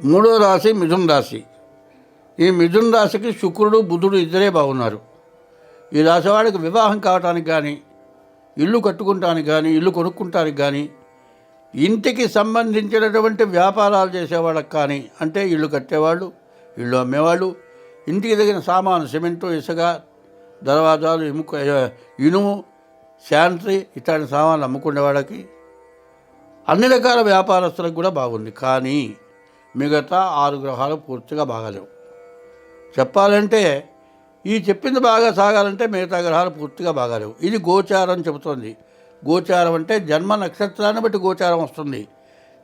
మూడో రాశి మిథున రాశి. ఈ మిథున రాశికి శుక్రుడు బుధుడు ఇద్దరే బాగున్నారు. ఈ రాశి వాడికి వివాహం కావటానికి కానీ, ఇల్లు కట్టుకుంటానికి కానీ, ఇల్లు కొనుక్కుంటానికి కానీ, ఇంటికి సంబంధించినటువంటి వ్యాపారాలు చేసేవాళ్ళకి కానీ, అంటే ఇల్లు కట్టేవాళ్ళు, ఇల్లు అమ్మేవాళ్ళు, ఇంటికి తగిన సామాను సిమెంటు, ఇసుక, దర్వాజాలు, ఇనుము, శానిటరీ ఇట్లాంటి సామాన్లు అమ్ముకునే వాళ్ళకి, అన్ని రకాల వ్యాపారస్తులకు కూడా బాగుంది. కానీ మిగతా 6 గ్రహాలు పూర్తిగా బాగాలేవు. చెప్పాలంటే ఈ చెప్పింది బాగా సాగాలంటే మిగతా గ్రహాలు పూర్తిగా బాగాలేవు. ఇది గోచారం చెబుతోంది. గోచారం అంటే జన్మ నక్షత్రాన్ని బట్టి గోచారం వస్తుంది.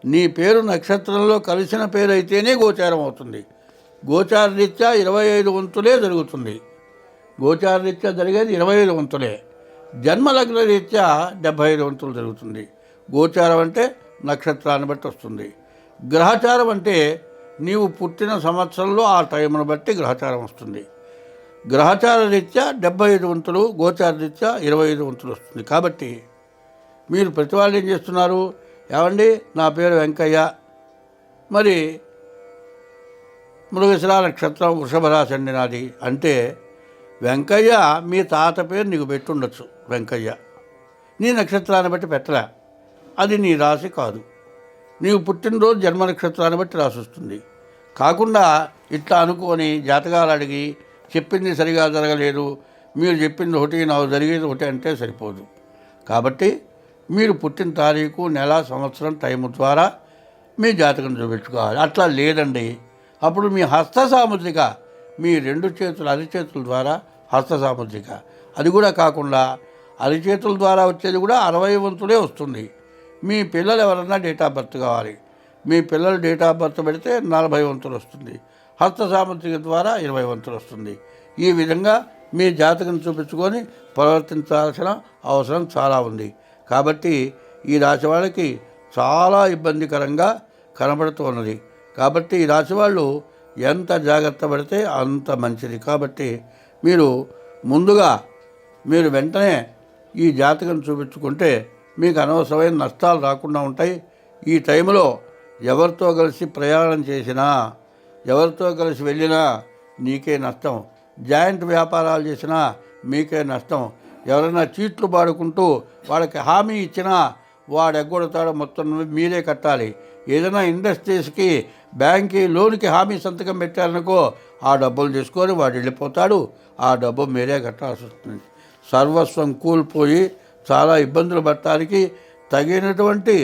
నీ పేరు నక్షత్రంలో కలిసిన పేరు అయితేనే గోచారం అవుతుంది. గోచార రీత్యా 25 వంతులే జరుగుతుంది. గోచార రీత్యా జరిగేది 25 వంతులే. జన్మలగ్న రీత్యా 75 వంతులు జరుగుతుంది. గోచారం అంటే నక్షత్రాన్ని బట్టి వస్తుంది. గ్రహచారం అంటే నీవు పుట్టిన సంవత్సరంలో ఆ టైంను బట్టి గ్రహచారం వస్తుంది. గ్రహచార రీత్యా 75 వంతులు, గోచార రీత్యా 25 వంతులు వస్తుంది. కాబట్టి మీరు ప్రతి వాళ్ళు ఏం చేస్తున్నారు? ఏమండి, నా పేరు వెంకయ్య, మరి మృగశిర నక్షత్రం, వృషభ రాశి అండి నాది అంటే, వెంకయ్య మీ తాత పేరు నీకు పెట్టుండొచ్చు. వెంకయ్య నీ నక్షత్రాన్ని బట్టి పెట్టలే, అది నీ రాశి కాదు. నీవు పుట్టినరోజు జన్మ నక్షత్రాన్ని బట్టి రాసి వస్తుంది. కాకుండా ఇట్లా అనుకొని జాతకాలు అడిగి చెప్పింది సరిగా జరగలేదు, మీరు చెప్పింది ఒకటి, నాకు జరిగేది ఒకటి అంటే సరిపోదు. కాబట్టి మీరు పుట్టిన తారీఖు, నెల, సంవత్సరం, టైము ద్వారా మీ జాతకం చూపించుకోవాలి. అట్లా లేదండి, అప్పుడు మీ హస్త సాముద్రిక, మీ 2 చేతులు అరిచేతుల ద్వారా హస్త సాముద్రిక, అది కూడా కాకుండా అరిచేతుల ద్వారా వచ్చేది కూడా 60 వంతులే వస్తుంది. మీ పిల్లలు ఎవరన్నా డేట్ ఆఫ్ బర్త్ కావాలి, మీ పిల్లలు డేట్ ఆఫ్ బర్త్ పెడితే 40 వంతులు వస్తుంది. హస్త సాముద్రిక ద్వారా 20 వంతులు వస్తుంది. ఈ విధంగా మీ జాతకం చూపించుకొని ప్రవర్తించాల్సిన అవసరం చాలా ఉంది. కాబట్టి ఈ రాశి వాళ్ళకి చాలా ఇబ్బందికరంగా కనబడుతున్నది. కాబట్టి ఈ రాశి వాళ్ళు ఎంత జాగ్రత్త పడితే అంత మంచిది. కాబట్టి మీరు ముందుగా మీరు వెంటనే ఈ జాతకం చూపించుకుంటే మీకు అనవసరమైన నష్టాలు రాకుండా ఉంటాయి. ఈ టైంలో ఎవరితో కలిసి ప్రయాణం చేసినా, ఎవరితో కలిసి వెళ్ళినా నీకే నష్టం. జాయింట్ వ్యాపారాలు చేసినా మీకే నష్టం. ఎవరైనా చీట్లు పాడుకుంటూ వాళ్ళకి హామీ ఇచ్చినా వాడు ఎగ్గొడతాడు, మొత్తం మీరే కట్టాలి. ఏదైనా ఇండస్ట్రీస్కి బ్యాంక్కి లోన్కి హామీ సంతకం పెట్టారనుకో, ఆ డబ్బులు తీసుకొని వాడు వెళ్ళిపోతాడు, ఆ డబ్బు మీరే కట్టాల్సి వస్తుంది. సర్వస్వం కూలిపోయి చాలా ఇబ్బందులు పడటానికి తగినటువంటి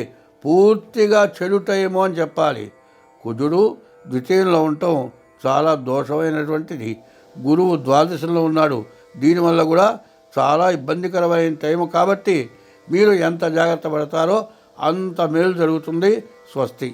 పూర్తిగా చెడు టైము అని చెప్పాలి. కుజుడు ద్వితీయంలో ఉండటం చాలా దోషమైనటువంటిది. గురువు ద్వాదశంలో ఉన్నాడు, దీనివల్ల కూడా చాలా ఇబ్బందికరమైన టైము. కాబట్టి మీరు ఎంత జాగ్రత్త పడతారో అంత మేలు జరుగుతుంది. స్వస్తి.